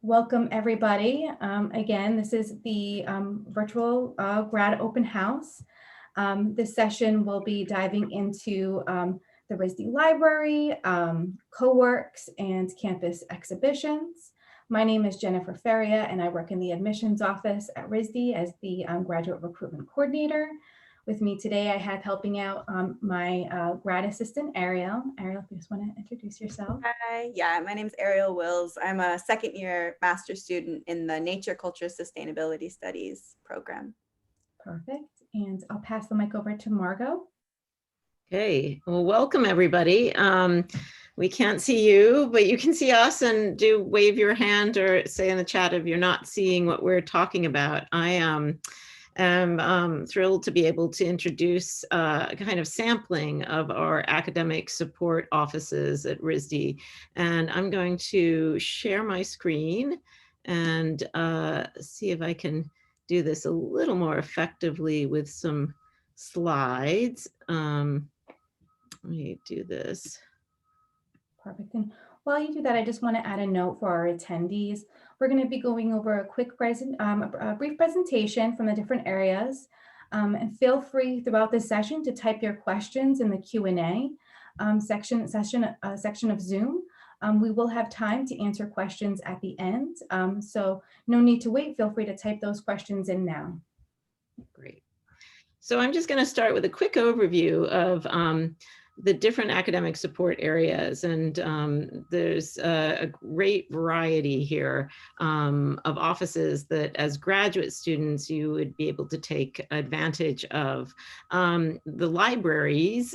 Welcome, everybody. Again, this is the virtual grad open house. This session will be diving into the RISD library, Coworks, and campus exhibitions. My name is Jennifer Feria, and I work in the admissions office at RISD as the graduate recruitment coordinator. With me today, I have helping out my grad assistant, Ariel. Ariel, if you just want to introduce yourself. Hi, my name is Ariel Wills. I'm a second year master's student in the Nature, Culture, Sustainability Studies program. Perfect. And I'll pass the mic over to Margot. Okay, well, welcome everybody. We can't see you, but you can see us, and do wave your hand or say in the chat if you're not seeing what we're talking about. I am thrilled to be able to introduce a kind of sampling of our academic support offices at RISD. And I'm going to share my screen and see if I can do this a little more effectively with some slides. Let me do this. Perfect. And while you do that, I just want to add a note for our attendees. We're going to be going over a quick a brief presentation from the different areas. And feel free throughout this session to type your questions in the Q&A section of Zoom. We will have time to answer questions at the end. So no need to wait. Feel free to type those questions in now. Great. So I'm just going to start with a quick overview of the different academic support areas. And there's a great variety here of offices that as graduate students, you would be able to take advantage of. The libraries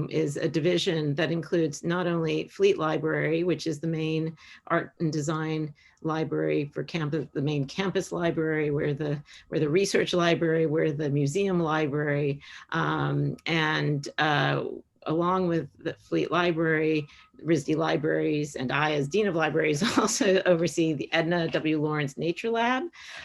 is a division that includes not only Fleet Library, which is the main art and design library for campus, the main campus library, where the research library, where the museum library, and along with the Fleet Library, RISD Libraries, and I, as Dean of Libraries, also oversee the Edna W. Lawrence Nature Lab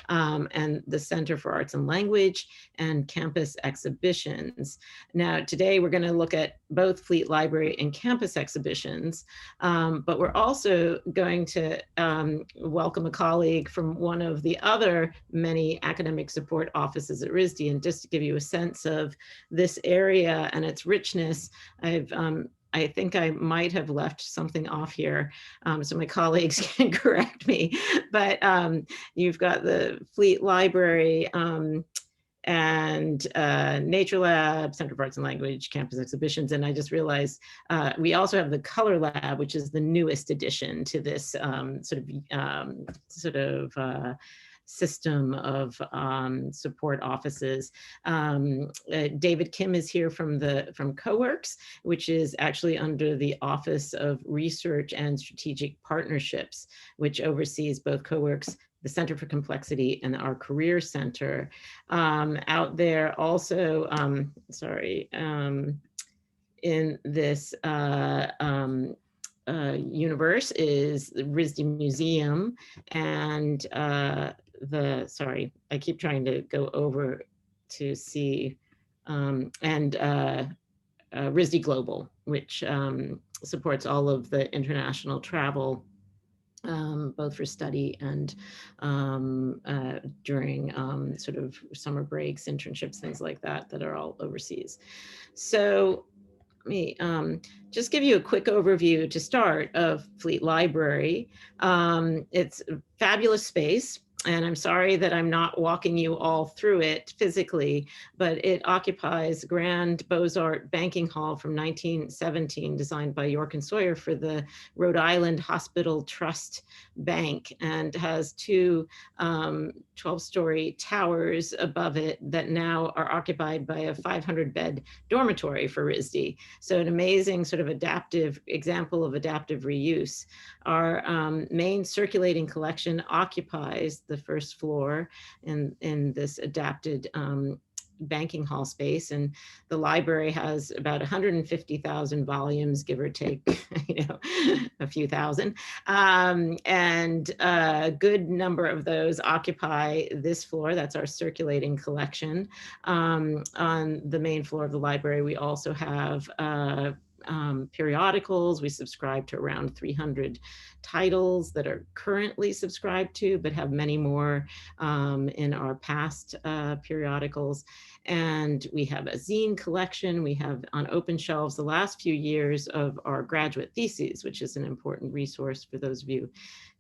and the Center for Arts and Language and campus exhibitions. Now, today we're going to look at both Fleet Library and campus exhibitions, but we're also going to welcome a colleague from one of the other many academic support offices at RISD. And just to give you a sense of this area and its richness, I think I might have left something off here, so my colleagues can correct me, but you've got the Fleet Library and Nature Lab, Center for Arts and Language, campus exhibitions, and I just realized we also have the Color Lab, which is the newest addition to this system of support offices. David Kim is here from Coworks, which is actually under the Office of Research and Strategic Partnerships, which oversees both Coworks, the Center for Complexity, and our Career Center. Out there also, in this universe is the RISD Museum and I keep trying to go over to see, RISD Global, which supports all of the international travel, both for study and during sort of summer breaks, internships, things like that, that are all overseas. So let me just give you a quick overview to start of Fleet Library. It's a fabulous space, and I'm sorry that I'm not walking you all through it physically, but it occupies Grand Beaux-Arts banking hall from 1917, designed by York and Sawyer for the Rhode Island Hospital Trust Bank, and has two 12-story towers above it that now are occupied by a 500-bed dormitory for RISD. So an amazing sort of example of adaptive reuse. Our main circulating collection occupies the first floor in this adapted banking hall space, and the library has about 150,000 volumes, give or take, a few thousand, and a good number of those occupy this floor. That's our circulating collection. On the main floor of the library, we also have periodicals. We subscribe to around 300 titles that are currently subscribed to, but have many more in our past periodicals. And we have a zine collection. We have on open shelves the last few years of our graduate theses, which is an important resource for those of you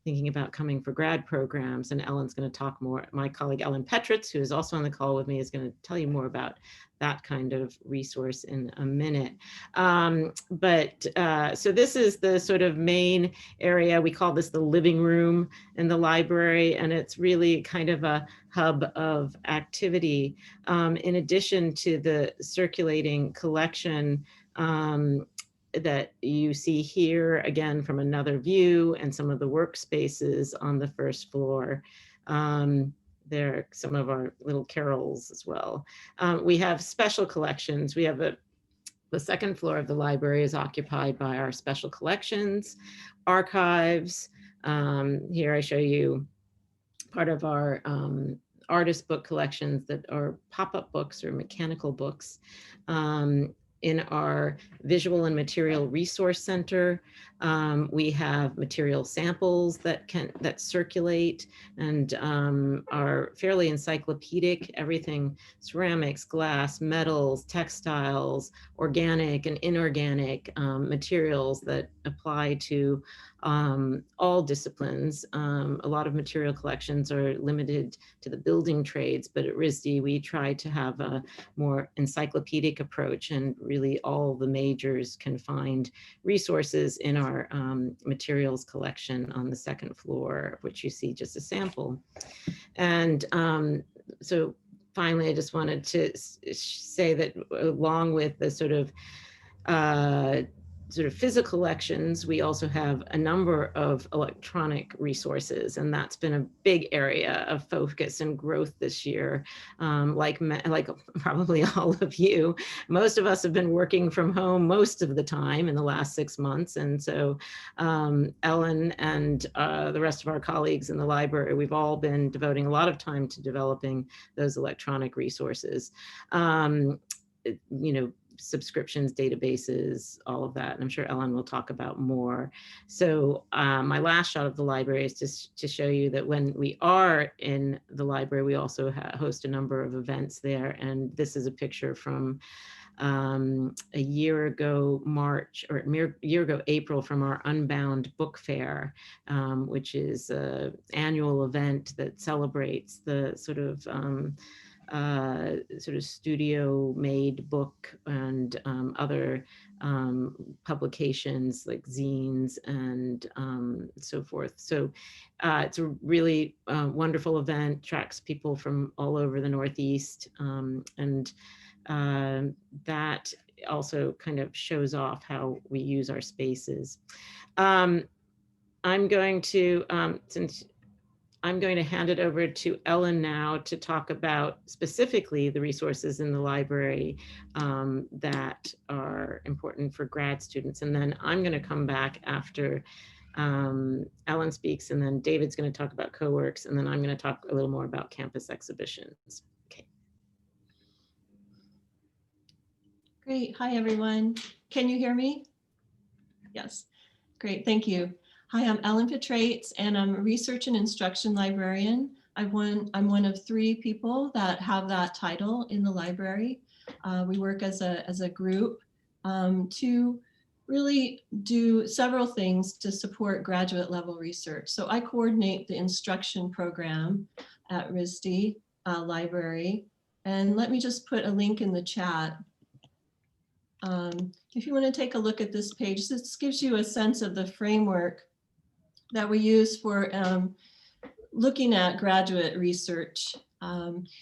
thinking about coming for grad programs. And Ellen's going to talk more. My colleague Ellen Petritz, who is also on the call with me, is going to tell you more about that kind of resource in a minute. So this is the sort of main area. We call this the living room in the library, and it's really kind of a hub of activity. In addition to the circulating collection that you see here, again, from another view, and some of the workspaces on the first floor. There are some of our little carols as well. We have special collections. We have the second floor of the library is occupied by our special collections, archives. Here I show you part of our artist book collections that are pop-up books or mechanical books. In our Visual and Material Resource Center, we have material samples that circulate and are fairly encyclopedic. Everything: ceramics, glass, metals, textiles, organic and inorganic materials that apply to all disciplines. A lot of material collections are limited to the building trades, but at RISD we try to have a more encyclopedic approach, and really all the majors can find resources in our materials collection on the second floor, which you see just a sample. And so finally, I just wanted to say that along with the sort of physical collections, we also have a number of electronic resources, and that's been a big area of focus and growth this year. Like probably all of you, most of us have been working from home most of the time in the last 6 months, and so Ellen and the rest of our colleagues in the library, we've all been devoting a lot of time to developing those electronic resources. Subscriptions, databases, all of that. And I'm sure Ellen will talk about more. So my last shot of the library is just to show you that when we are in the library, we also host a number of events there. And this is a picture from a year ago, April, from our Unbound Book Fair, which is an annual event that celebrates the sort of studio-made book and other publications like zines and so forth. So it's a really wonderful event, tracks people from all over the Northeast, and that also kind of shows off how we use our spaces. I'm going to, I'm going to hand it over to Ellen now to talk about specifically the resources in the library that are important for grad students. And then I'm going to come back after Ellen speaks, and then David's going to talk about Coworks, and then I'm going to talk a little more about campus exhibitions. Okay. Great. Hi, everyone. Can you hear me? Yes. Great. Thank you. Hi, I'm Ellen Petritz, and I'm a research and instruction librarian. I'm one of 3 people that have that title in the library. We work as a group to really do several things to support graduate level research. So I coordinate the instruction program at RISD library. And let me just put a link in the chat. If you want to take a look at this page, this gives you a sense of the framework that we use for looking at graduate research.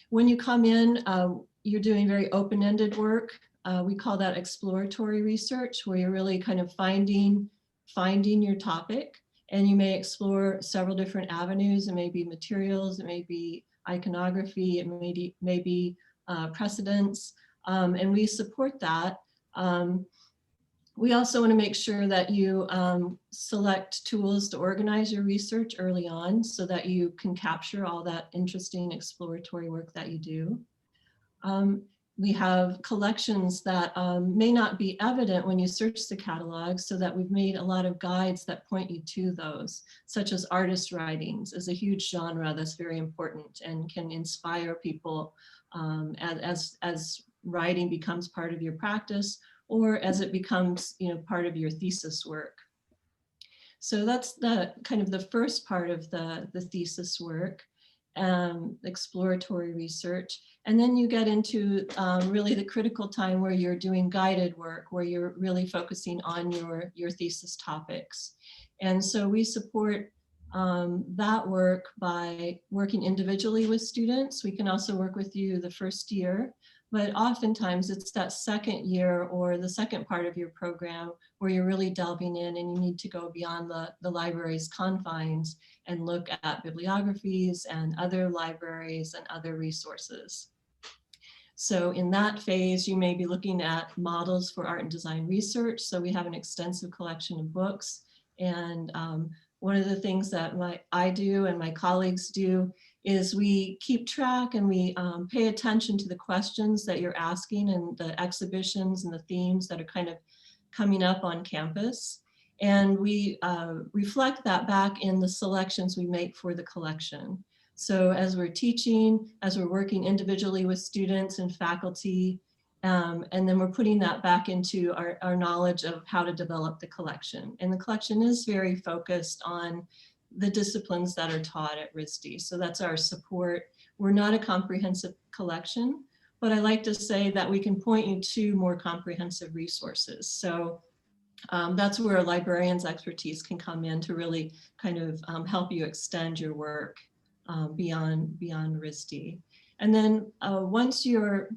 When you come in, you're doing very open-ended work. We call that exploratory research, where you're really kind of finding your topic, and you may explore several different avenues. It may be materials, it may be iconography, it may be precedents, and we support that. We also want to make sure that you select tools to organize your research early on so that you can capture all that interesting exploratory work that you do. we have collections that may not be evident when you search the catalog, so that we've made a lot of guides that point you to those, such as artist writings is a huge genre that's very important and can inspire people as writing becomes part of your practice, or as it becomes, you know, part of your thesis work. So that's the kind of the first part of the thesis work, exploratory research. And then you get into really the critical time where you're doing guided work, where you're really focusing on your thesis topics. And so we support that work by working individually with students. We can also work with you the first year, but oftentimes it's that second year or the second part of your program where you're really delving in and you need to go beyond the library's confines and look at bibliographies and other libraries and other resources. So in that phase, you may be looking at models for art and design research. So we have an extensive collection of books. And one of the things that I do and my colleagues do is we keep track and we pay attention to the questions that you're asking and the exhibitions and the themes that are kind of coming up on campus. And we reflect that back in the selections we make for the collection. So as we're teaching, as we're working individually with students and faculty, and then we're putting that back into our knowledge of how to develop the collection. And the collection is very focused on the disciplines that are taught at RISD. So that's our support. We're not a comprehensive collection, but I like to say that we can point you to more comprehensive resources. So that's where a librarian's expertise can come in to really kind of help you extend your work beyond RISD. And then once your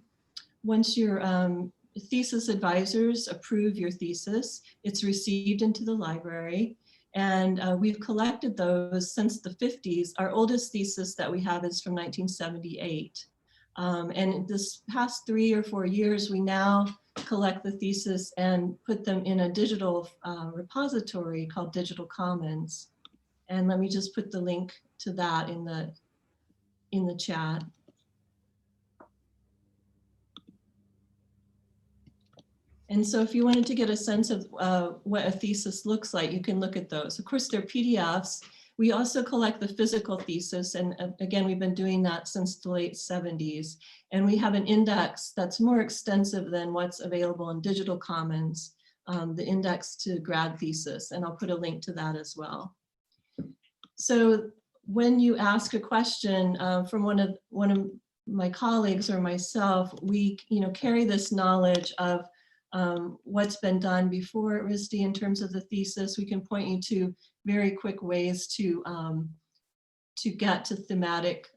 thesis advisors approve your thesis, it's received into the library. And we've collected those since the 50s. Our oldest thesis that we have is from 1978. And this past 3 or 4 years, we now collect the thesis and put them in a digital repository called Digital Commons. And let me just put the link to that in the chat. And so if you wanted to get a sense of what a thesis looks like, you can look at those. Of course, they're PDFs. We also collect the physical thesis. And again, we've been doing that since the late 70s. And we have an index that's more extensive than what's available in Digital Commons, the index to grad thesis. And I'll put a link to that as well. So when you ask a question from one of my colleagues or myself, we carry this knowledge of what's been done before at RISD in terms of the thesis. We can point you to very quick ways to get to thematic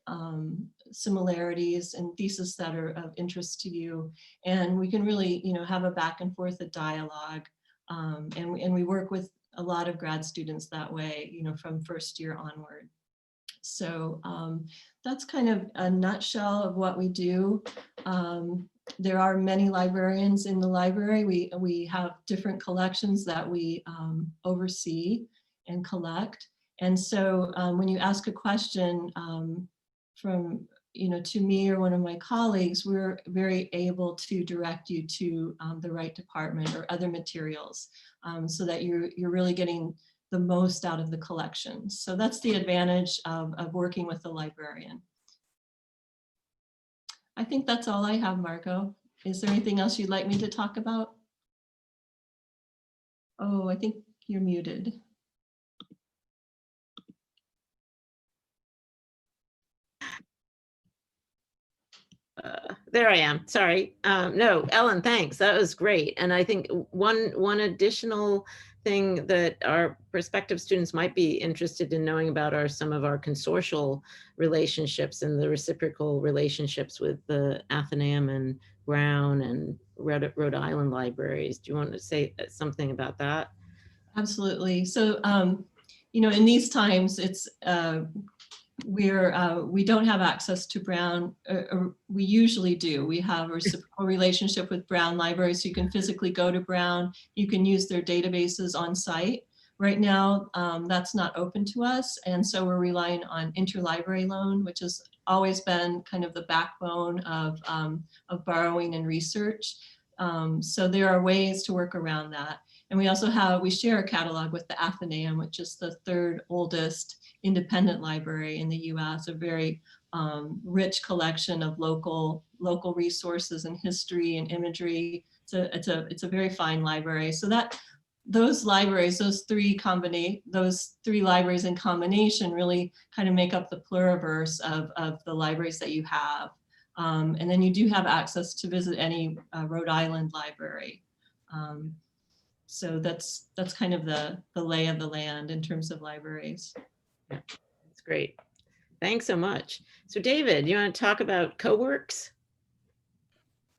similarities and theses that are of interest to you. And we can really have a back and forth, a dialogue. And we work with a lot of grad students that way, from first year onward. So that's kind of a nutshell of what we do. There are many librarians in the library. We have different collections that we oversee and collect. And so when you ask a question from to me or one of my colleagues, we're very able to direct you to the right department or other materials so that you're really getting the most out of the collection. So that's the advantage of working with a librarian. I think that's all I have, Marco. Is there anything else you'd like me to talk about? Oh, I think you're muted. There I am. Sorry. No, Ellen, thanks. That was great. And I think one additional thing that our prospective students might be interested in knowing about are some of our consortial relationships and the reciprocal relationships with the Athenaeum and Brown and Rhode Island libraries. Do you want to say something about that? Absolutely. So, in these times, it's we don't have access to Brown. We usually do. We have a reciprocal relationship with Brown libraries. So you can physically go to Brown. You can use their databases on site. Right now, that's not open to us. And so we're relying on interlibrary loan, which has always been kind of the backbone of borrowing and research. So there are ways to work around that. And we share a catalog with the Athenaeum, which is the third oldest independent library in the US, a very rich collection of local resources and history and imagery. It's a very fine library. So those three libraries in combination really kind of make up the pluriverse of the libraries that you have. And then you do have access to visit any Rhode Island library. So that's kind of the lay of the land in terms of libraries. Yeah, that's great. Thanks so much. So David, you want to talk about Coworks?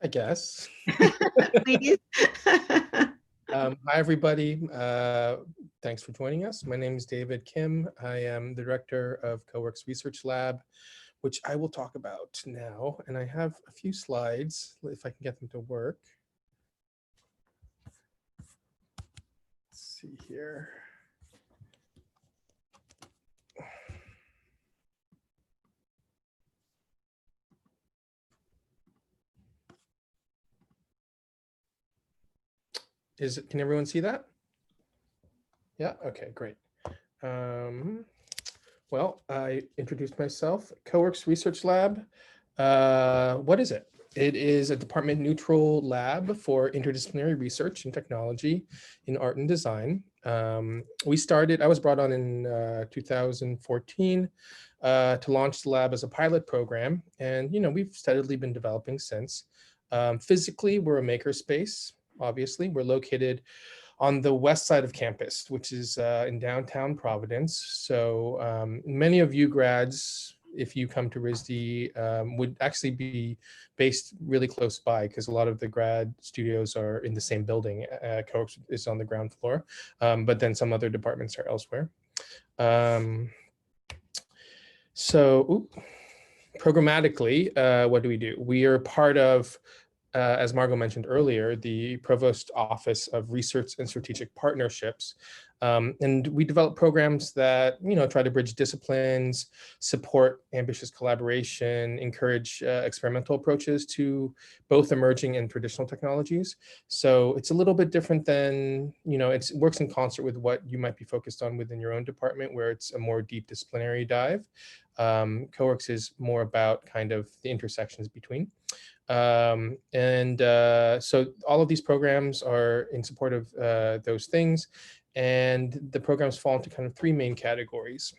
I guess. Please. Hi, everybody. Thanks for joining us. My name is David Kim. I am the director of Coworks Research Lab, which I will talk about now. And I have a few slides, if I can get them to work. Let's see here. Can everyone see that? Yeah, okay, great. Well, I introduced myself. Coworks Research Lab. What is it? It is a department neutral lab for interdisciplinary research and technology in art and design. I was brought on in 2014 to launch the lab as a pilot program. And, we've steadily been developing since. Physically, we're a makerspace. Obviously, we're located on the west side of campus, which is in downtown Providence. So many of you grads, if you come to RISD, would actually be based really close by, because a lot of the grad studios are in the same building. Coworks is on the ground floor, but then some other departments are elsewhere. Programmatically, what do? We are part of, as Margot mentioned earlier, the Provost Office of Research and Strategic Partnerships. And we develop programs that, try to bridge disciplines, support ambitious collaboration, encourage experimental approaches to both emerging and traditional technologies. So it's a little bit different than, it works in concert with what you might be focused on within your own department, where it's a more deep disciplinary dive. Coworks is more about kind of the intersections between. So all of these programs are in support of those things, and the programs fall into kind of three main categories.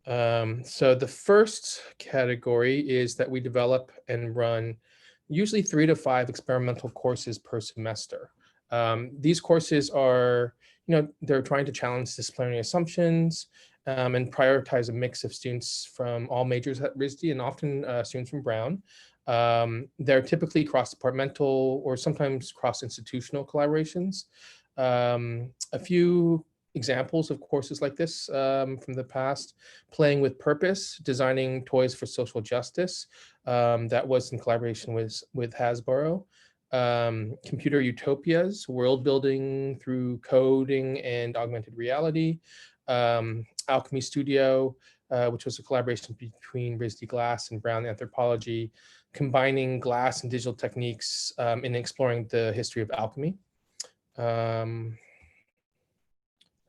So the first category is that we develop and run usually 3 to 5 experimental courses per semester. These courses are, they're trying to challenge disciplinary assumptions and prioritize a mix of students from all majors at RISD and often students from Brown. They're typically cross-departmental or sometimes cross-institutional collaborations. A few examples of courses like this from the past: Playing with Purpose, Designing Toys for Social Justice. That was in collaboration with Hasbro. Computer Utopias, World Building Through Coding and Augmented Reality. Alchemy Studio, which was a collaboration between RISD Glass and Brown Anthropology, combining glass and digital techniques in exploring the history of alchemy. Let's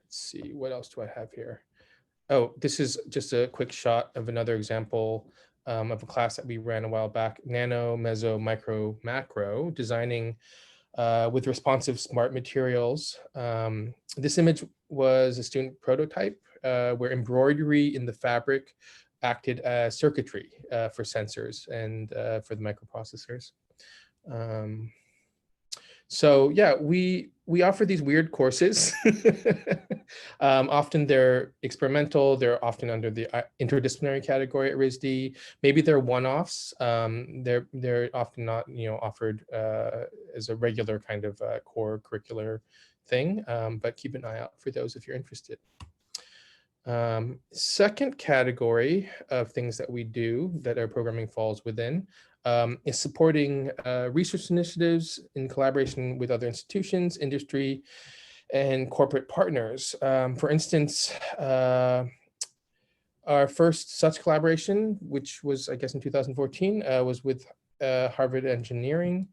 see, what else do I have here? Oh, this is just a quick shot of another example of a class that we ran a while back: Nano, Meso, Micro, Macro, Designing with Responsive Smart Materials. This image was a student prototype where embroidery in the fabric acted as circuitry for sensors and for the microprocessors. So yeah, we offer these weird courses. Often they're experimental. They're often under the interdisciplinary category at RISD. Maybe they're one-offs. They're often not, offered as a regular kind of core curricular thing. But keep an eye out for those if you're interested. Second category of things that we do that our programming falls within is supporting research initiatives in collaboration with other institutions, industry, and corporate partners. For instance, our first such collaboration, which was, I guess, in 2014, was with Harvard Engineering,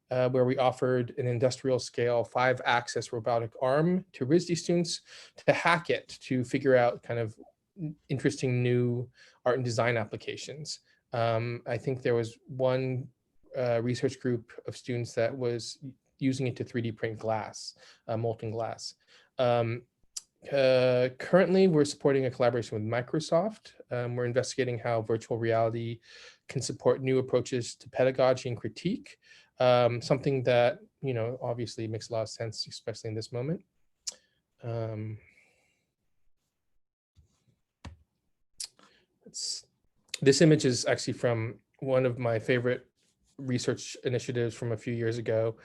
where we offered an industrial scale 5-axis robotic arm to RISD students to hack it, to figure out kind of interesting new art and design applications. I think there was one research group of students that was using it to 3D print glass, molten glass. Currently, we're supporting a collaboration with Microsoft. We're investigating how virtual reality can support new approaches to pedagogy and critique, something that, you know, obviously makes a lot of sense, especially in this moment. This image is actually from one of my favorite research initiatives from a few years ago.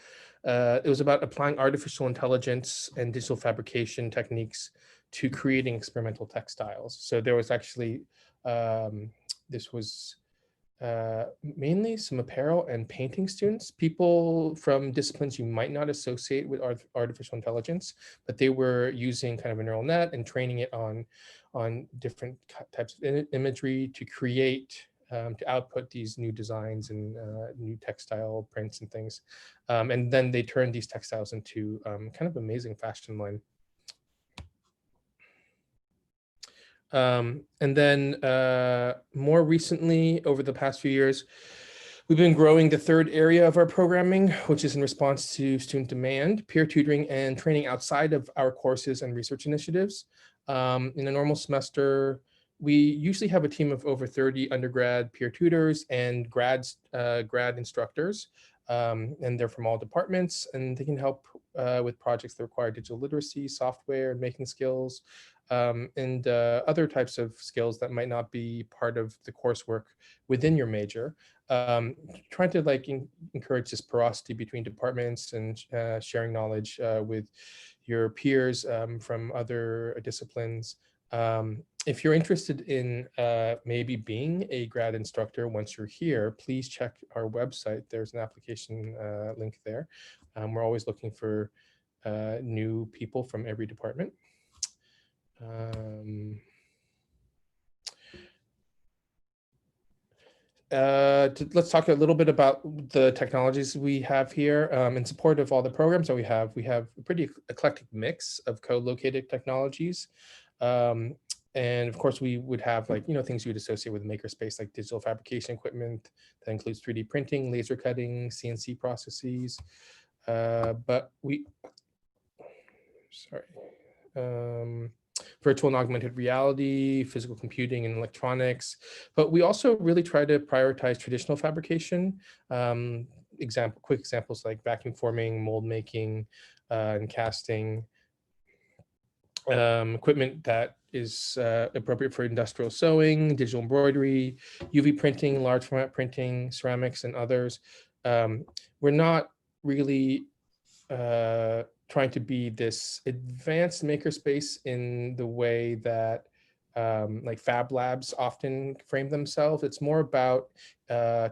It was about applying artificial intelligence and digital fabrication techniques to creating experimental textiles. So there was actually, this was mainly some apparel and painting students, people from disciplines you might not associate with artificial intelligence, but they were using kind of a neural net and training it on different types of imagery to create, to output these new designs and new textile prints and things. And then they turned these textiles into kind of amazing fashion line. And then more recently, over the past few years, we've been growing the third area of our programming, which is in response to student demand, peer tutoring and training outside of our courses and research initiatives. In a normal semester, we usually have a team of over 30 undergrad peer tutors and grad instructors, and they're from all departments, and they can help with projects that require digital literacy, software, and making skills, and other types of skills that might not be part of the coursework within your major. Trying to like encourage this porosity between departments and sharing knowledge with your peers from other disciplines. If you're interested in maybe being a grad instructor once you're here, please check our website. There's an application link there. We're always looking for new people from every department. Let's talk a little bit about the technologies we have here in support of all the programs that we have. We have a pretty eclectic mix of co-located technologies. And of course, we would have like, you know, things you would associate with a makerspace, like digital fabrication equipment that includes 3D printing, laser cutting, CNC processes. Virtual and augmented reality, physical computing and electronics, but we also really try to prioritize traditional fabrication. Quick examples like vacuum forming, mold making, and casting. Equipment that is appropriate for industrial sewing, digital embroidery, UV printing, large format printing, ceramics, and others. We're not really trying to be this advanced makerspace in the way that like fab labs often frame themselves. It's more about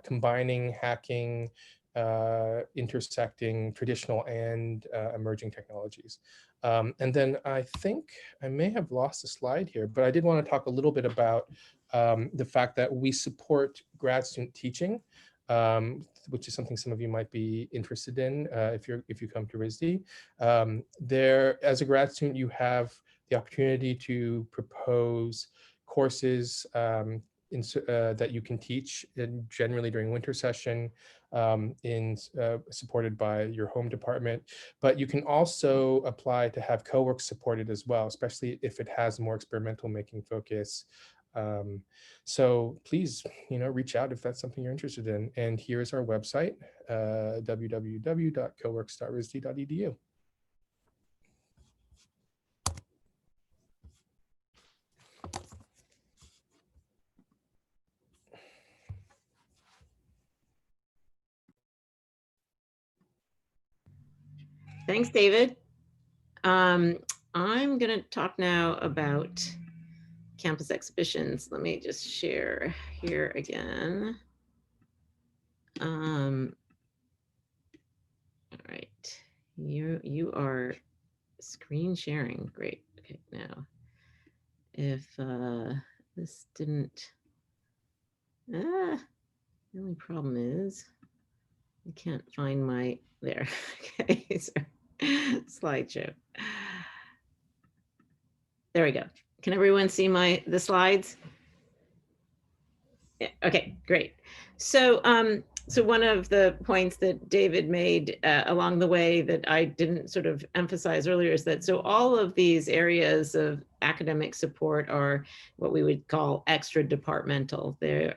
combining, hacking, intersecting traditional and emerging technologies. And then I think I may have lost a slide here, but I did want to talk a little bit about the fact that we support grad student teaching, which is something some of you might be interested in if you come to RISD. There, as a grad student, you have the opportunity to propose courses that you can teach generally during winter session, supported by your home department. But you can also apply to have Coworks supported as well, especially if it has more experimental making focus. So please, reach out if that's something you're interested in. And here's our website, www.coworks.risd.edu. Thanks, David. I'm going to talk now about campus exhibitions. Let me just share here again. All right, you are screen sharing. Great. Okay, now if this didn't, the only problem is I can't find my, there. Okay, so, slideshow. There we go. Can everyone see the slides? Yeah, okay, great. So, so one of the points that David made along the way that I didn't sort of emphasize earlier is that so all of these areas of academic support are what we would call extra departmental. They're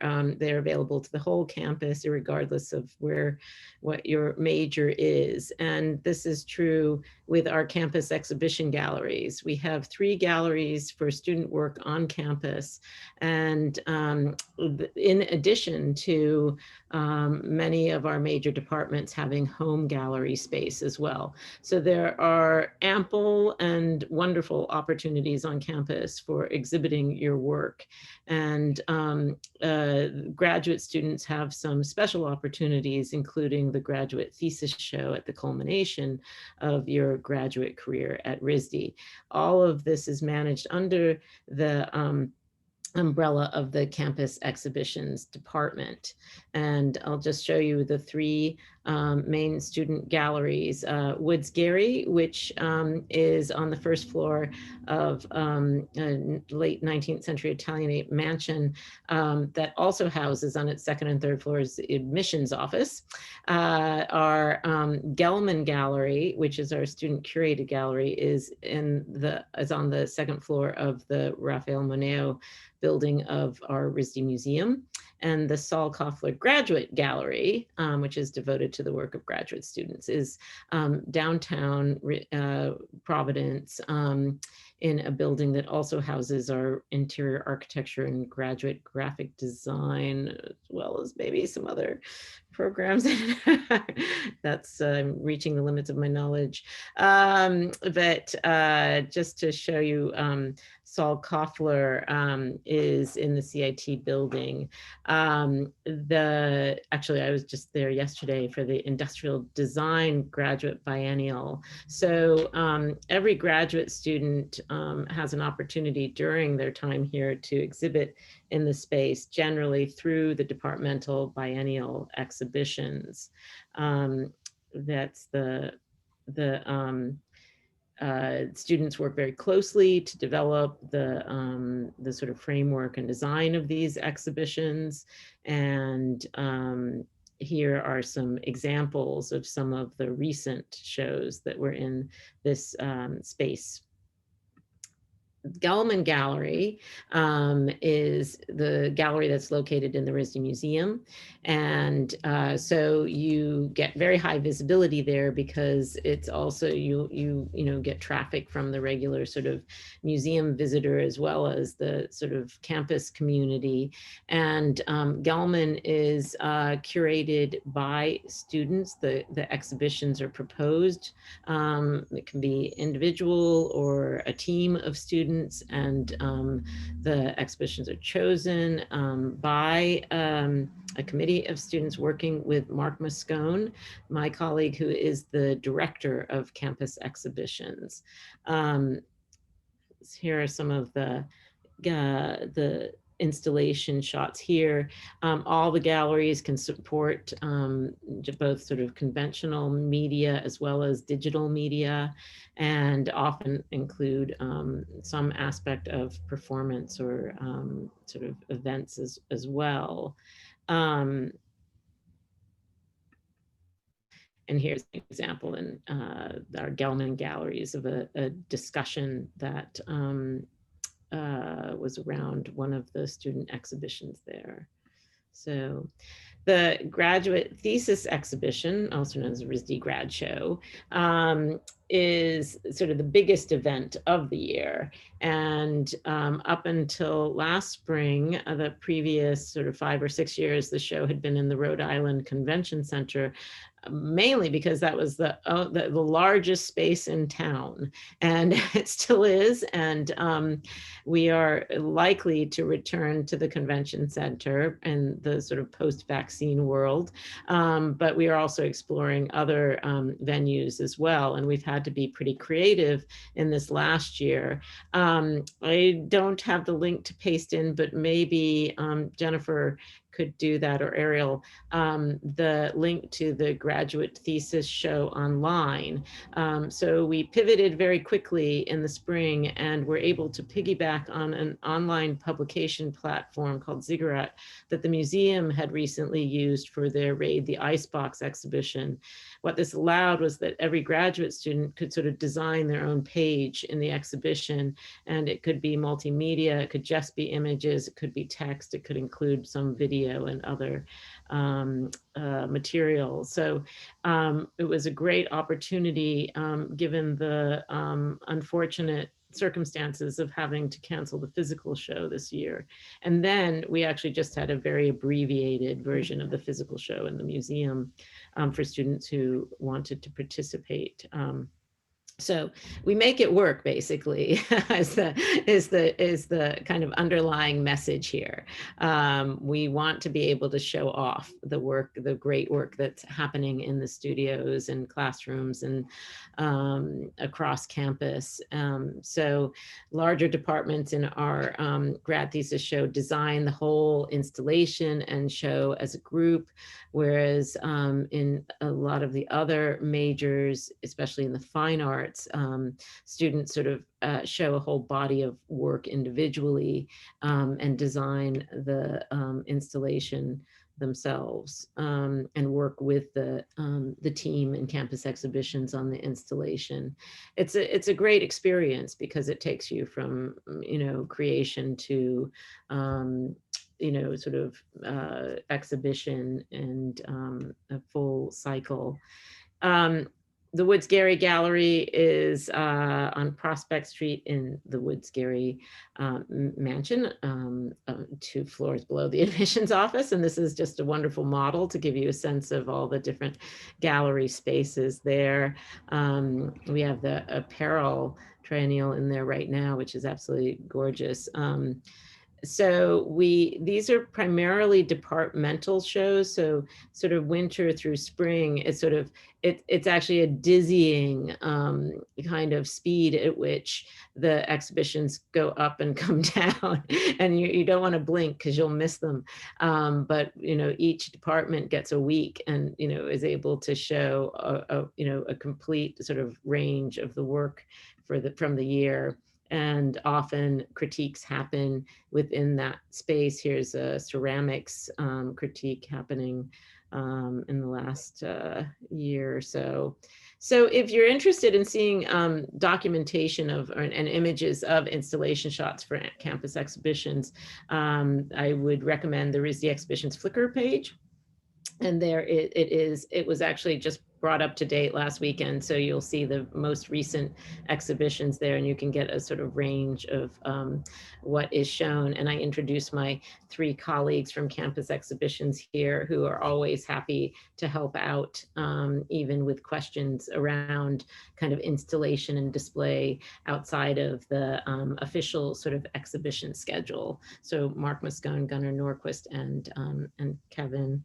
available to the whole campus, regardless of what your major is. And this is true with our campus exhibition galleries. We have 3 galleries for student work on campus. And in addition to many of our major departments having home gallery space as well. So there are ample and wonderful opportunities on campus for exhibiting your work. And graduate students have some special opportunities, including the graduate thesis show at the culmination of your graduate career at RISD. All of this is managed under the umbrella of the campus exhibitions department. And I'll just show you the 3 main student galleries. Woods Gary, which is on the first floor of a late 19th century Italianate mansion that also houses on its 2nd and 3rd floors the admissions office. Our Gelman Gallery, which is our student curated gallery, is on the 2nd floor of the Raphael Moneo building of our RISD Museum. And the Saul Koffler Graduate Gallery, which is devoted to the work of graduate students, is downtown Providence in a building that also houses our interior architecture and graduate graphic design, as well as maybe some other programs. That's reaching the limits of my knowledge. But just to show you, Saul Koffler is in the CIT building. Actually, I was just there yesterday for the industrial design graduate biennial. So every graduate student has an opportunity during their time here to exhibit in the space, generally through the departmental biennial exhibitions. That's the students work very closely to develop the sort of framework and design of these exhibitions. And here are some examples of some of the recent shows that were in this space. Gelman Gallery is the gallery that's located in the RISD Museum. And so you get very high visibility there because it's also, you get traffic from the regular sort of museum visitor as well as the sort of campus community. And Gelman is curated by students. The exhibitions are proposed. It can be individual or a team of students. And the exhibitions are chosen by a committee of students working with Mark Moscone, my colleague who is the director of campus exhibitions. Here are some of the installation shots here. All the galleries can support both sort of conventional media as well as digital media, and often include some aspect of performance or sort of events as well. And here's an example in our Gelman galleries of a discussion that was around one of the student exhibitions there. So the graduate thesis exhibition, also known as the RISD Grad Show, is sort of the biggest event of the year. And up until last spring, the previous sort of 5 or 6 years, the show had been in the Rhode Island Convention Center. mainly because that was the largest space in town, and it still is. And we are likely to return to the convention center in the sort of post-vaccine world. But we are also exploring other venues as well. And we've had to be pretty creative in this last year. I don't have the link to paste in, but maybe Jennifer could do that, or Ariel, the link to the graduate thesis show online. So we pivoted very quickly in the spring, and were able to piggyback on an online publication platform called Ziggurat that the museum had recently used for their Raid the Icebox exhibition. What this allowed was that every graduate student could sort of design their own page in the exhibition, and it could be multimedia, it could just be images, it could be text, it could include some video and other materials. So it was a great opportunity, given the unfortunate circumstances of having to cancel the physical show this year. And then we actually just had a very abbreviated version of the physical show in the museum for students who wanted to participate. So we make it work, basically, is the kind of underlying message here. We want to be able to show off the work, the great work that's happening in the studios and classrooms and across campus. So larger departments in our grad thesis show design the whole installation and show as a group, whereas in a lot of the other majors, especially in the fine arts, students sort of show a whole body of work individually and design the installation themselves and work with the team in campus exhibitions on the installation. It's a great experience because it takes you from, creation to sort of exhibition and a full cycle. The Woods Gary Gallery is on Prospect Street in the Woods Gary mansion, 2 floors below the admissions office. And this is just a wonderful model to give you a sense of all the different gallery spaces there. We have the apparel triennial in there right now, which is absolutely gorgeous. So these are primarily departmental shows. So sort of winter through spring, it's actually a dizzying kind of speed at which the exhibitions go up and come down, and you don't want to blink because you'll miss them. But each department gets a week and is able to show a complete sort of range of the work from the year. And often critiques happen within that space. Here's a ceramics critique happening in the last year or so. So if you're interested in seeing documentation of and images of installation shots for campus exhibitions, I would recommend the RISD Exhibitions Flickr page. And there it was actually just brought up to date last weekend. So you'll see the most recent exhibitions there, and you can get a sort of range of what is shown. And I introduced my 3 colleagues from campus exhibitions here who are always happy to help out, even with questions around kind of installation and display outside of the official sort of exhibition schedule. So Mark Moscone, Gunnar Norquist, and Kevin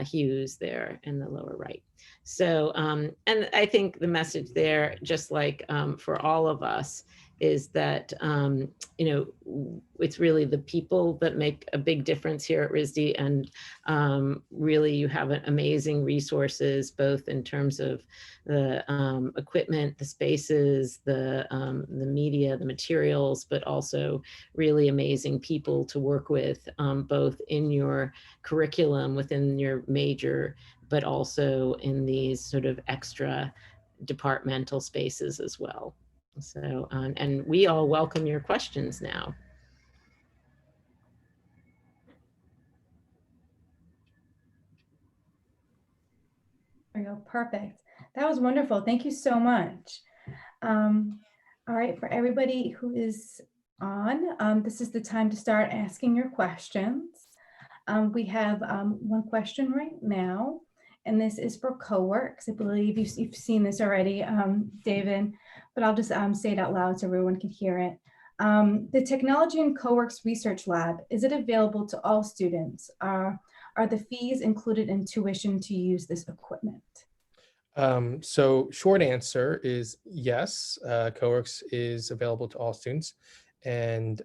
Hughes there in the lower right. So, and I think the message there, just like for all of us, is that, it's really the people that make a big difference here at RISD. And really you have amazing resources, both in terms of the equipment, the spaces, the media, the materials, but also really amazing people to work with, both in your curriculum within your major, but also in these sort of extra departmental spaces as well. So, and we all welcome your questions now. There you go. Perfect. That was wonderful. Thank you so much. All right, for everybody who is on, this is the time to start asking your questions. We have one question right now, and this is for Coworks. I believe you've seen this already, David, but I'll just say it out loud so everyone can hear it. The Technology in Coworks Research Lab, is it available to all students? Are the fees included in tuition to use this equipment? So short answer is yes, Coworks is available to all students. And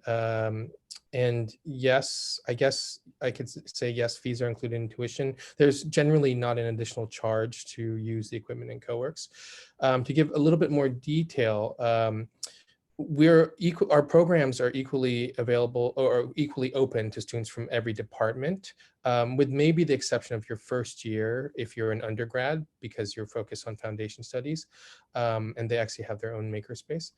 yes, I guess I could say yes, fees are included in tuition. There's generally not an additional charge to use the equipment in Coworks. To give a little bit more detail, our programs are equally available or equally open to students from every department, with maybe the exception of your first year if you're an undergrad, because you're focused on foundation studies, and they actually have their own makerspace.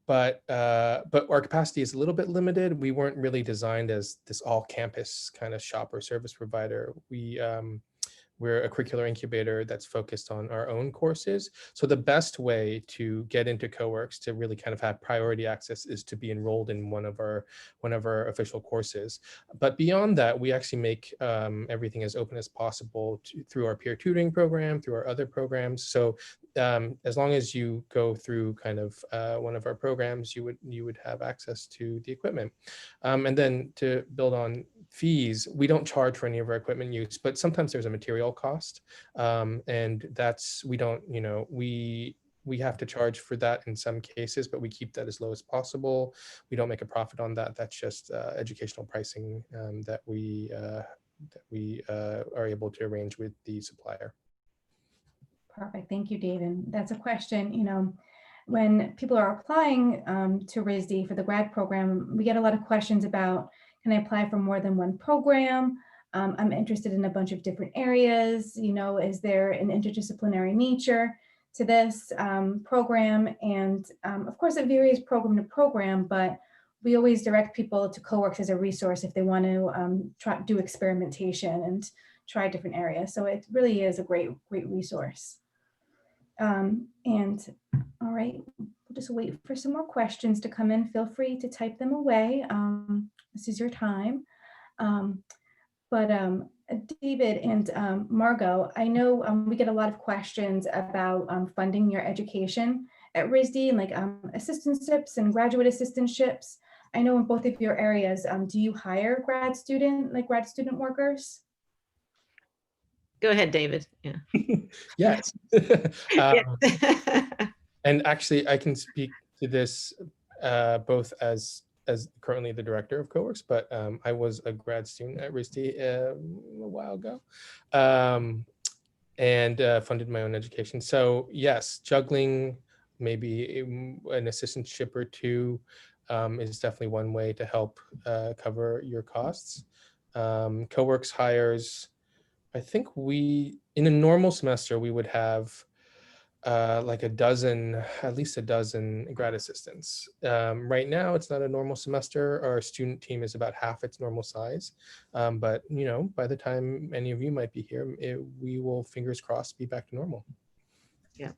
But our capacity is a little bit limited. We weren't really designed as this all-campus kind of shop or service provider. We're a curricular incubator that's focused on our own courses. So the best way to get into Coworks to really kind of have priority access is to be enrolled in one of our official courses. But beyond that, we actually make everything as open as possible through our peer tutoring program, through our other programs. So as long as you go through kind of one of our programs, you would have access to the equipment. And then to build on fees, we don't charge for any of our equipment use, but sometimes there's a material cost, and that's we have to charge for that in some cases, but we keep that as low as possible. We don't make a profit on that. That's just educational pricing that we are able to arrange with the supplier. Perfect. Thank you, David. That's a question, when people are applying to RISD for the grad program, we get a lot of questions about, can I apply for more than one program? I'm interested in a bunch of different areas. Is there an interdisciplinary nature to this program? And of course, it varies program to program, but we always direct people to Coworks as a resource if they want to do experimentation and try different areas. So it really is a great resource. And all right, we'll just wait for some more questions to come in. Feel free to type them away. This is your time. But David and Margot, I know we get a lot of questions about funding your education at RISD, and like assistantships and graduate assistantships. I know in both of your areas, do you hire grad student workers? Go ahead, David. Yeah. Yes. And actually, I can speak to this both as currently the director of Coworks, but I was a grad student at RISD a while ago, and funded my own education. So yes, juggling maybe an assistantship or two is definitely one way to help cover your costs. Coworks hires, I think in a normal semester, we would have like at least a dozen grad assistants. Right now, it's not a normal semester. Our student team is about half its normal size. But by the time any of you might be here, we will, fingers crossed, be back to normal. Yeah.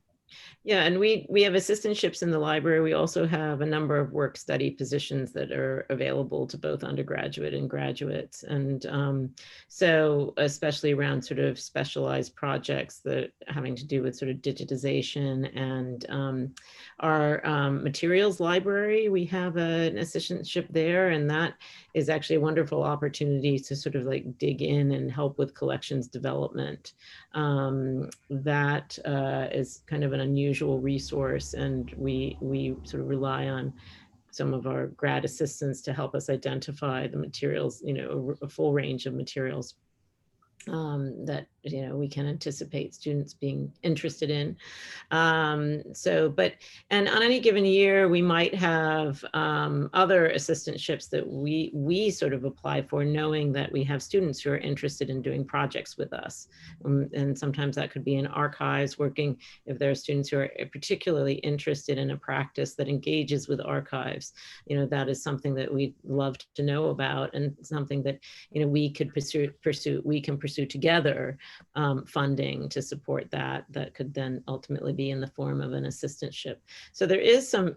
Yeah, and we have assistantships in the library. We also have a number of work study positions that are available to both undergraduate and graduates. And so especially around sort of specialized projects that having to do with sort of digitization and our materials library, we have an assistantship there, and that is actually a wonderful opportunity to sort of like dig in and help with collections development. That is kind of an unusual resource, and we sort of rely on some of our grad assistants to help us identify the materials, a full range of materials that we can anticipate students being interested in. And on any given year, we might have other assistantships that we sort of apply for, knowing that we have students who are interested in doing projects with us. And sometimes that could be in archives, working if there are students who are particularly interested in a practice that engages with archives. That is something that we'd love to know about, and something that we could pursue. We can pursue pursue together funding to support that could then ultimately be in the form of an assistantship. So there is some,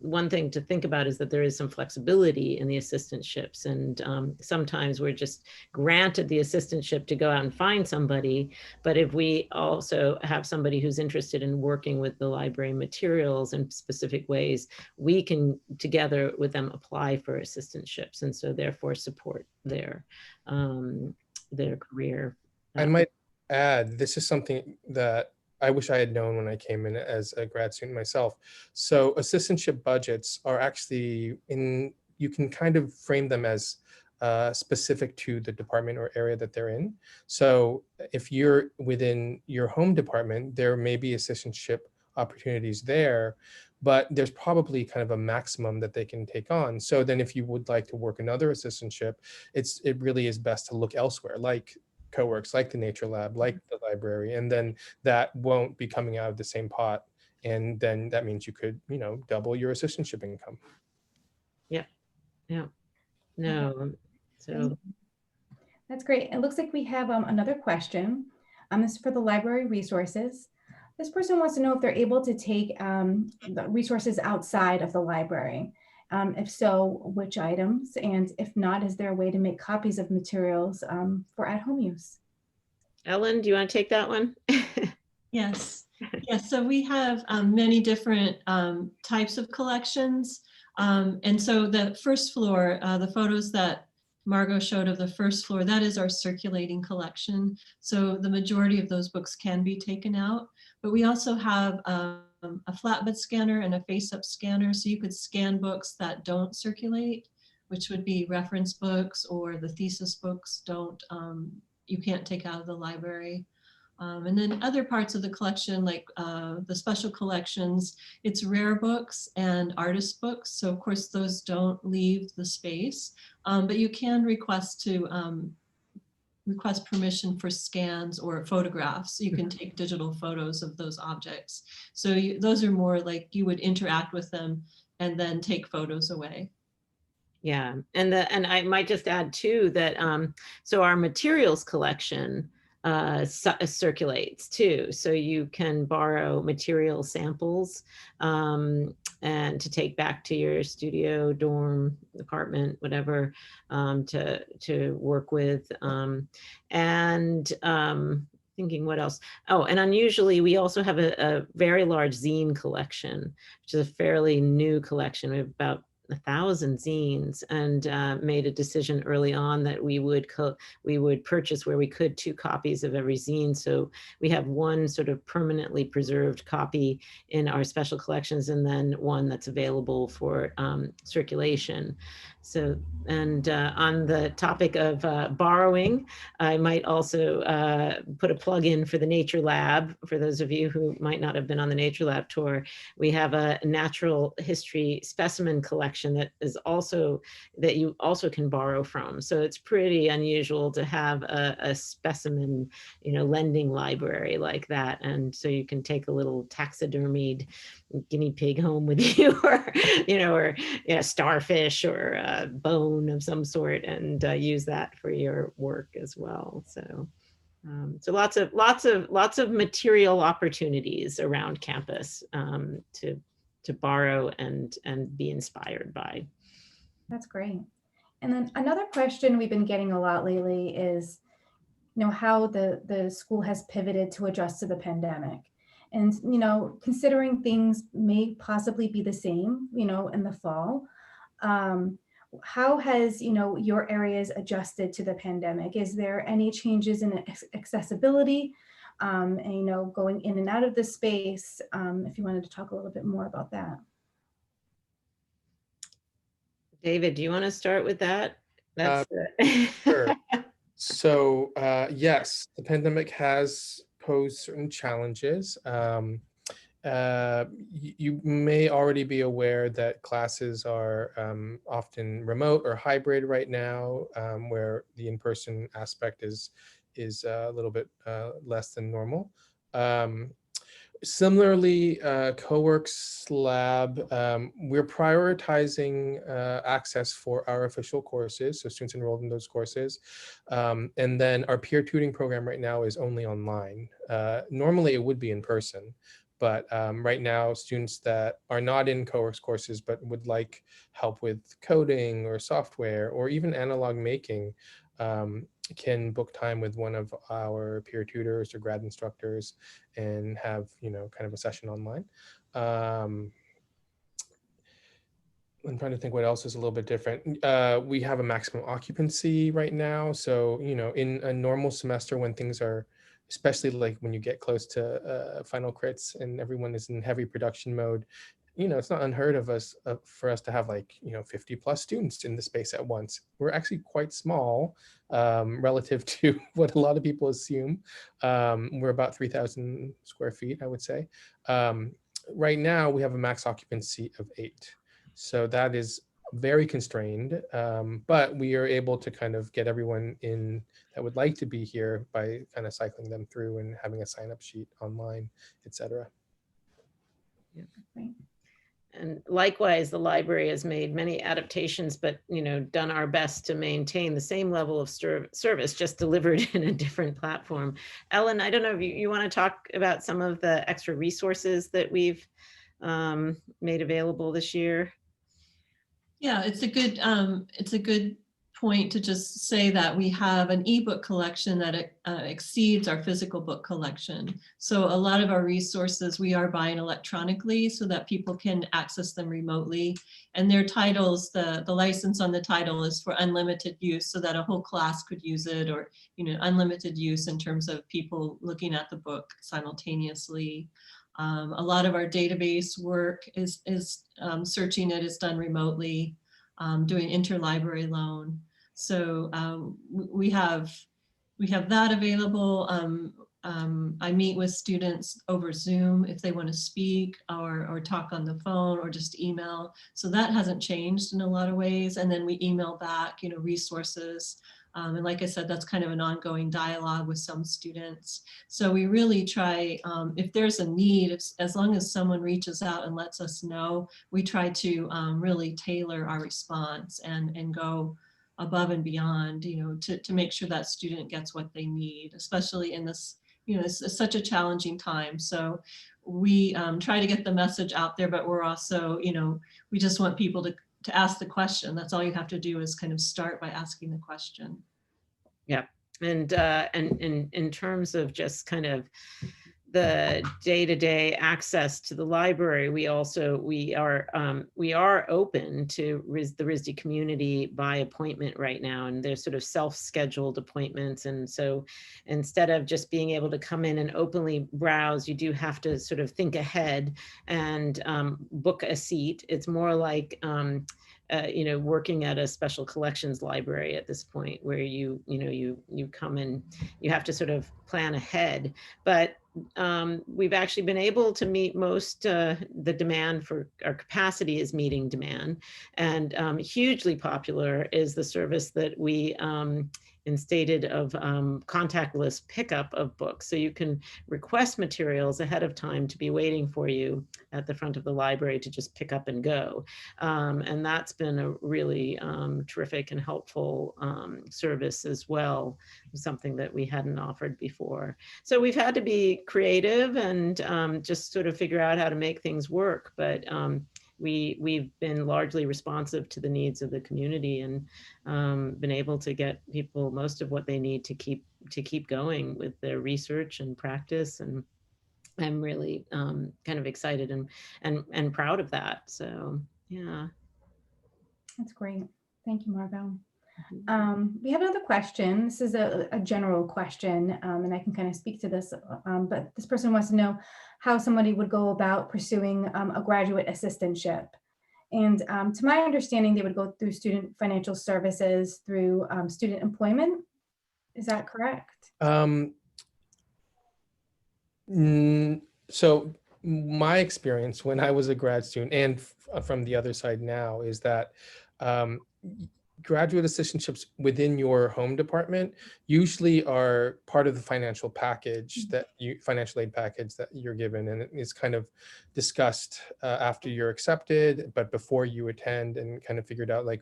one thing to think about is that there is some flexibility in the assistantships, and sometimes we're just granted the assistantship to go out and find somebody. But if we also have somebody who's interested in working with the library materials in specific ways, we can together with them apply for assistantships, and so therefore support their career. I might add, this is something that I wish I had known when I came in as a grad student myself. So assistantship budgets are actually you can kind of frame them as specific to the department or area that they're in. So if you're within your home department, there may be assistantship opportunities there, but there's probably kind of a maximum that they can take on. So then if you would like to work another assistantship, it really is best to look elsewhere, like Coworks, like the Nature Lab, like the library, and then that won't be coming out of the same pot. And then that means you could, double your assistantship income. Yeah. No. So That's great. It looks like we have another question. This is for the library resources. This person wants to know if they're able to take the resources outside of the library. If so, which items? And if not, is there a way to make copies of materials for at-home use? Ellen, do you want to take that one? Yes. Yes. So we have many different types of collections. And so the first floor, the photos that Margot showed of the first floor, that is our circulating collection. So the majority of those books can be taken out, but we also have a flatbed scanner and a face-up scanner. So you could scan books that don't circulate, which would be reference books, or the thesis books you can't take out of the library. And then other parts of the collection, like the special collections, it's rare books and artist books. So of course those don't leave the space, but you can request permission for scans or photographs. You can take digital photos of those objects. So those are more like you would interact with them and then take photos away. Yeah, and I might just add too that so our materials collection circulates too, so you can borrow material samples and to take back to your studio, dorm, apartment, whatever, to work with, and thinking what else. Oh, and unusually we also have a very large zine collection, which is a fairly new collection. We have about 1,000 zines, and made a decision early on that we would purchase where we could 2 copies of every zine. So we have one sort of permanently preserved copy in our special collections, and then one that's available for circulation. So, and on the topic of borrowing, I might also put a plug in for the Nature Lab. For those of you who might not have been on the Nature Lab tour, we have a natural history specimen collection that you also can borrow from. So it's pretty unusual to have a specimen, lending library like that. And so you can take a little taxidermied guinea pig home with you, or starfish or a bone of some sort, and use that for your work as well. So so lots of material opportunities around campus to borrow and be inspired by. That's great. And then another question we've been getting a lot lately is, how the school has pivoted to adjust to the pandemic. And, considering things may possibly be the same, in the fall, how has, your areas adjusted to the pandemic? Is there any changes in accessibility? And, going in and out of the space, if you wanted to talk a little bit more about that. David, do you want to start with that? Sure. So yes, the pandemic has posed certain challenges. You may already be aware that classes are often remote or hybrid right now, where the in-person aspect is a little bit less than normal. Similarly, Coworks Lab, we're prioritizing access for our official courses, so students enrolled in those courses. And then our peer tutoring program right now is only online. Normally it would be in person, but right now students that are not in Coworks courses but would like help with coding or software or even analog making can book time with one of our peer tutors or grad instructors and have, kind of a session online. I'm trying to think what else is a little bit different. We have a maximum occupancy right now. So, in a normal semester when things are, especially like when you get close to final crits and everyone is in heavy production mode, it's not unheard of for us to have 50 plus students in the space at once. We're actually quite small relative to what a lot of people assume. We're about 3,000 square feet, I would say. Right now we have a max occupancy of 8. So that is very constrained, but we are able to kind of get everyone in that would like to be here by kind of cycling them through and having a sign up sheet online, etc. Yeah. Right. And likewise, the library has made many adaptations, but done our best to maintain the same level of service, just delivered in a different platform. Ellen, I don't know if you want to talk about some of the extra resources that we've made available this year. Yeah, it's a good point to just say that we have an ebook collection that exceeds our physical book collection. So a lot of our resources we are buying electronically so that people can access them remotely. And their titles, the license on the title is for unlimited use so that a whole class could use it, or unlimited use in terms of people looking at the book simultaneously. A lot of our database work is searching it is done remotely, doing interlibrary loan. So we have that available. I meet with students over Zoom if they want to speak or talk on the phone or just email. So that hasn't changed in a lot of ways. And then we email back, resources. And like I said, that's kind of an ongoing dialogue with some students. So we really try, if there's a need, as long as someone reaches out and lets us know, we try to really tailor our response and go above and beyond, to make sure that student gets what they need, especially in this, it's such a challenging time. So we try to get the message out there, but we're also, we just want people to ask the question. That's all you have to do is kind of start by asking the question. Yeah. And in terms of just kind of the day-to-day access to the library, we are open to the RISD community by appointment right now, and there's sort of self-scheduled appointments. And so instead of just being able to come in and openly browse, you do have to sort of think ahead and book a seat. It's more like working at a special collections library at this point, where you come in, you have to sort of plan ahead. But we've actually been able to meet most the demand for our capacity is meeting demand, and hugely popular is the service that we instated of contactless pickup of books. So you can request materials ahead of time to be waiting for you at the front of the library to just pick up and go. And that's been a really terrific and helpful service as well, something that we hadn't offered before. So we've had to be creative and just sort of figure out how to make things work. But we've been largely responsive to the needs of the community and been able to get people most of what they need to keep going with their research and practice. And I'm really kind of excited and proud of that. So yeah. That's great. Thank you, Margot. We have another question. This is a general question, and I can kind of speak to this, but this person wants to know how somebody would go about pursuing a graduate assistantship. And to my understanding, they would go through student financial services through student employment. Is that correct? So my experience when I was a grad student and from the other side now is that graduate assistantships within your home department usually are part of the financial package financial aid package that you're given, and it's kind of discussed after you're accepted, but before you attend, and kind of figured out like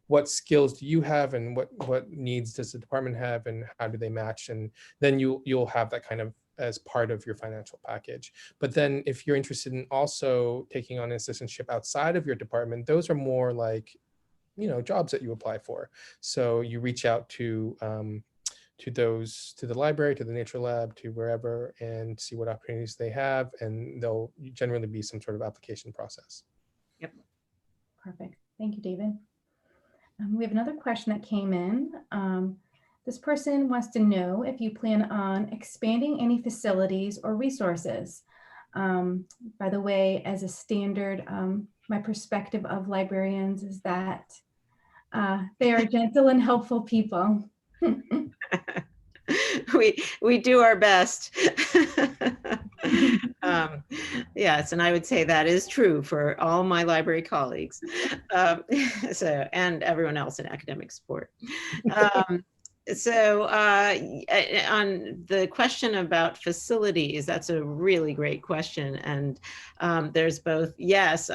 what skills do you have and what needs does the department have and how do they match, and then you'll have that kind of as part of your financial package. But then if you're interested in also taking on an assistantship outside of your department, those are more like, you know, jobs that you apply for. So you reach out to the library, to the nature lab, to wherever, and see what opportunities they have, and there'll generally be some sort of application process. Yep. Perfect. Thank you, David. We have another question that came in. This person wants to know if you plan on expanding any facilities or resources. By the way, as a standard, my perspective of librarians is that they are gentle and helpful people. We do our best. Yes, and I would say that is true for all my library colleagues, and everyone else in academic support. So on the question about facilities, that's a really great question. And there's both, yes,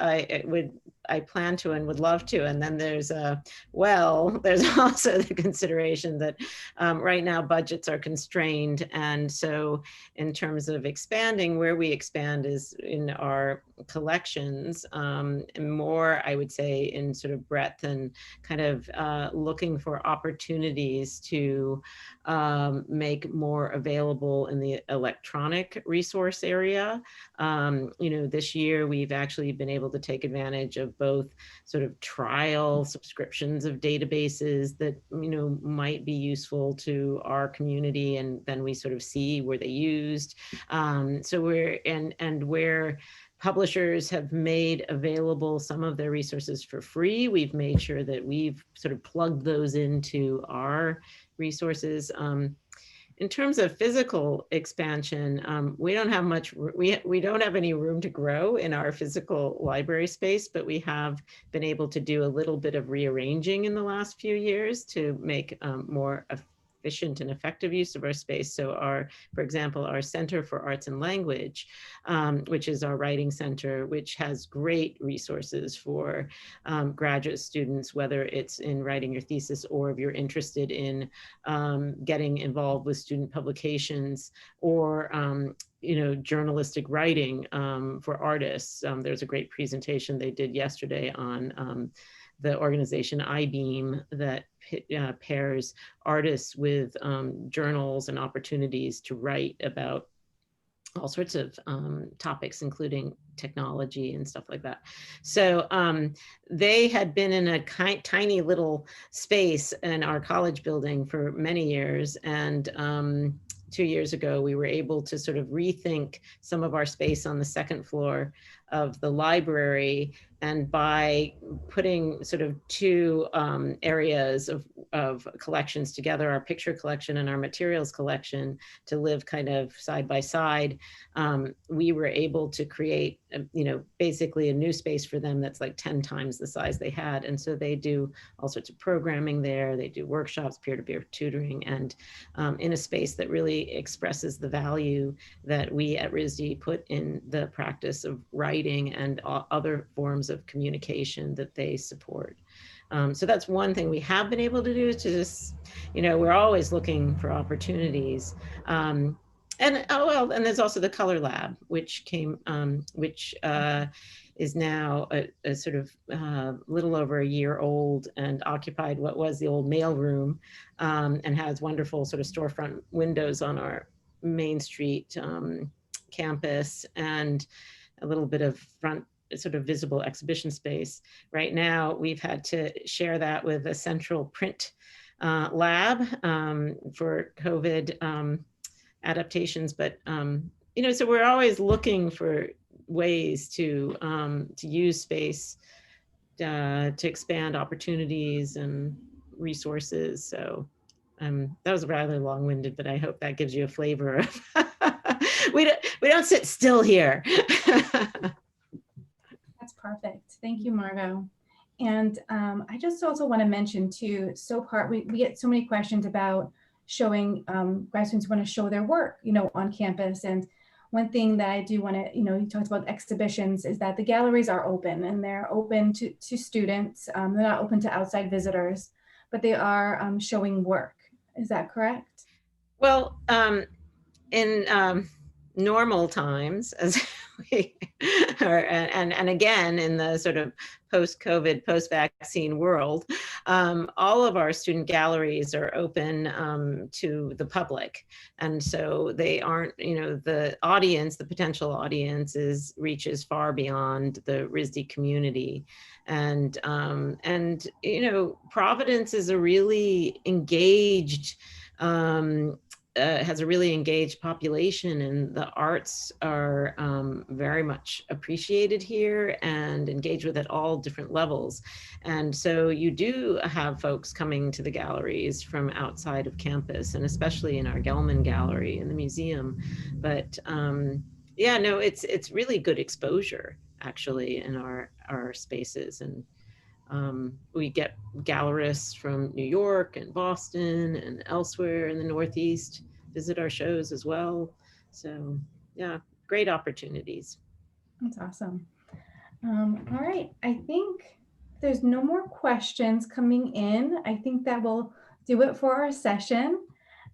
I plan to and would love to. And then there's there's also the consideration that right now budgets are constrained. And so in terms of expanding, where we expand is in our collections, and more, I would say, in sort of breadth and kind of looking for opportunities to make more available in the electronic resource area. This year we've actually been able to take advantage of both sort of trial subscriptions of databases that, might be useful to our community, and then we sort of see where they used. So where publishers have made available some of their resources for free, we've made sure that we've sort of plugged those into our resources. In terms of physical expansion, we don't have much, we don't have any room to grow in our physical library space, but we have been able to do a little bit of rearranging in the last few years to make more efficient and effective use of our space. So for example, our Center for Arts and Language, which is our writing center, which has great resources for graduate students, whether it's in writing your thesis or if you're interested in getting involved with student publications or journalistic writing for artists. There's a great presentation they did yesterday on the organization iBeam that pairs artists with journals and opportunities to write about all sorts of topics, including technology and stuff like that. So they had been in a tiny little space in our college building for many years. And 2 years ago, we were able to sort of rethink some of our space on the second floor of the library. And by putting sort of two areas of collections together, our picture collection and our materials collection, to live kind of side by side, we were able to create, basically a new space for them that's like 10 times the size they had. And so they do all sorts of programming there. They do workshops, peer-to-peer tutoring, and in a space that really expresses the value that we at RISD put in the practice of writing and other forms of communication that they support. So that's one thing we have been able to do, is to just, we're always looking for opportunities. And there's also the Color Lab, which is now a sort of little over a year old and occupied what was the old mail room, and has wonderful sort of storefront windows on our Main Street campus, and a little bit of front sort of visible exhibition space. Right now, we've had to share that with a central print lab for COVID adaptations. But, so we're always looking for ways to use space to expand opportunities and resources. So that was rather long-winded, but I hope that gives you a flavor of we don't sit still here. That's perfect. Thank you, Margot. And I just also want to mention too, so we get so many questions about showing grad students want to show their work, on campus. And one thing that I do want to, you talked about exhibitions, is that the galleries are open and they're open to students. They're not open to outside visitors, but they are showing work. Is that correct? Well, in normal times, as we are, and again in the sort of post-COVID, post-vaccine world, all of our student galleries are open to the public, and so they aren't, the audience, the potential audience reaches far beyond the RISD community, and Providence is a really engaged. Has a really engaged population, and the arts are very much appreciated here and engaged with at all different levels. And so you do have folks coming to the galleries from outside of campus, and especially in our Gelman Gallery in the museum. But yeah, no, it's really good exposure actually in our spaces. And we get gallerists from New York and Boston and elsewhere in the Northeast visit our shows as well. So yeah, great opportunities. That's awesome. All right, I think there's no more questions coming in. I think that will do it for our session.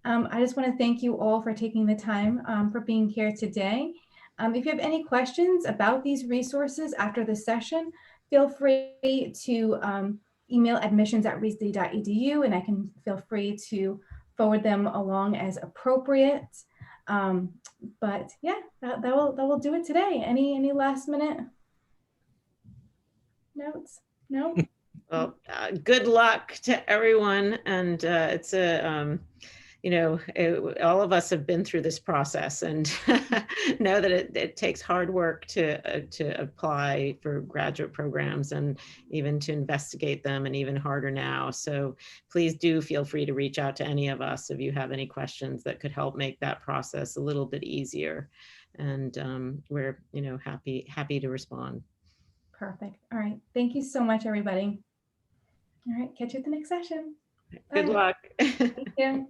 I just want to thank you all for taking the time for being here today. If you have any questions about these resources after the session, feel free to email admissions@risd.edu, and I can feel free to forward them along as appropriate. But yeah, that will do it today. Any last minute notes? No? Well, good luck to everyone. And it's all of us have been through this process and know that it takes hard work to apply for graduate programs and even to investigate them, and even harder now. So please do feel free to reach out to any of us if you have any questions that could help make that process a little bit easier. And we're happy to respond. Perfect. All right. Thank you so much, everybody. All right. Catch you at the next session. Good Bye. luck. Thank you.